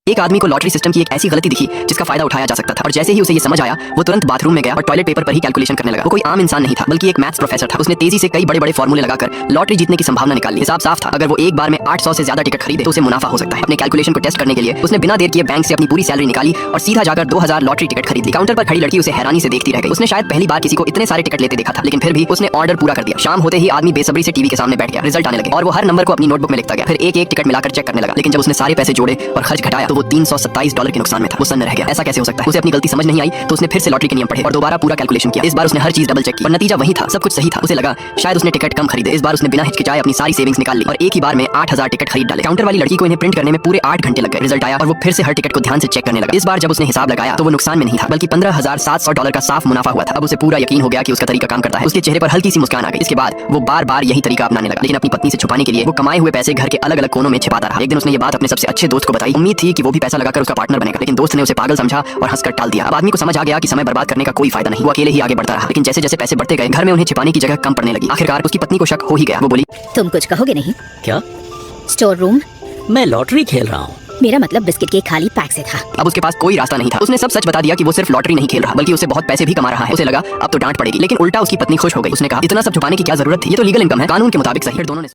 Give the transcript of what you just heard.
एक आदमी को लॉटरी सिस्टम की एक ऐसी गलती दिखी जिसका फायदा उठाया जा सकता था, और जैसे ही उसे ये समझ आया वो तुरंत बाथरूम में गया और टॉयलेट पेपर पर ही कैलकुलेशन करने लगा। वो कोई आम इंसान नहीं था बल्कि एक मैथ्स प्रोफेसर था। उसने तेजी से कई बड़े बड़े फॉर्मूले लगाकर लॉटरी जीतने की संभावना निकाली। हिसाब साफ था, अगर वो एक बार में 800 से ज्यादा टिकट खरीदे तो उसे मुनाफा हो सकता है। अपने कैलकुलेशन को टेस्ट करने के लिए उसने बिना देर किए बैंक से अपनी पूरी सैलरी निकाली और सीधा जाकर 2000 लॉटरी टिकट खरीद ली। काउंटर पर खड़ी लड़की उसे हैरानी से देखती रह गई। उसने शायद पहली बार किसी को इतने सारे टिकट लेते देखा था, लेकिन फिर भी उसने ऑर्डर पूरा कर दिया। शाम होते ही आदमी बेसब्री से टीवी के सामने बैठ गया। रिजल्ट आने लगे और वो हर नंबर को अपनी नोटबुक में लिखता गया। फिर एक एक टिकट मिलाकर चेक करने लगा, लेकिन जब उसने सारे पैसे जोड़े और खर्च घटाया तो वो $327 के नुकसान में था। वो सन्न रह गया। ऐसा कैसे हो सकता है? उसे अपनी गलती समझ नहीं आई तो उसने फिर से लॉटरी के नियम पढ़े और दोबारा पूरा कैलकुलेशन किया। इस बार उसने हर चीज डबल चेक की और नतीजा वही था, सब कुछ सही था। उसे लगा शायद उसने टिकट कम खरीदे। इस बार उसने बिना हिचकिचाए अपनी सारी सेविंग्स निकाल ली और एक ही बार में 8000 टिकट खरीद डाले। काउंटर वाली लड़की को इन्हें प्रिंट करने में पूरे 8 घंटे लग गए। रिजल्ट आया और वो फिर से हर टिकट को ध्यान से चेक करने लगा। इस बार जब उसने हिसाब लगाया तो वो नुकसान में नहीं था बल्कि $15,700 का साफ मुनाफा हुआ था। अब उसे पूरा यकीन हो गया कि उसका तरीका काम करता है। उसके चेहरे पर हल्की सी मुस्कान आ गई। इसके बाद वो बार बार यही तरीका अपनाने लगा, लेकिन अपनी पत्नी से छुपाने के लिए वो कमाए हुए पैसे घर के अलग अलग कोनों में छिपाता रहा। एक दिन उसने ये बात अपने सबसे अच्छे दोस्त को बताई। उम्मीद थी कि वो भी पैसा लगाकर उसका पार्टनर बनेगा, लेकिन दोस्त ने उसे पागल समझा और हंसकर टाल दिया। अब आदमी को समझ आ गया कि समय बर्बाद करने का कोई फायदा नहीं। वो अकेले ही आगे बढ़ता रहा, लेकिन जैसे जैसे पैसे बढ़ते गए घर में उन्हें छिपाने की जगह कम पड़ने लगी। आखिरकार उसकी पत्नी को शक हो ही गया। वो बोली, तुम कुछ कहोगे नहीं? क्या? Store room? मैं लॉटरी खेल रहा हूँ। मेरा मतलब बिस्किट के खाली पैक से था। अब उसके पास कोई रास्ता नहीं था। उसने सब सच बता दिया कि वो सिर्फ लॉटरी नहीं खेल रहा बल्कि उसे बहुत पैसे भी कमा रहा है। उसे लगा अब तो डांट पड़ेगी, लेकिन उल्टा उसकी पत्नी खुश हो गई। उसने कहा इतना सब छुपाने की क्या जरूरत थी, ये तो लीगल इनकम है, कानून के मुताबिक सही। फिर दोनों ने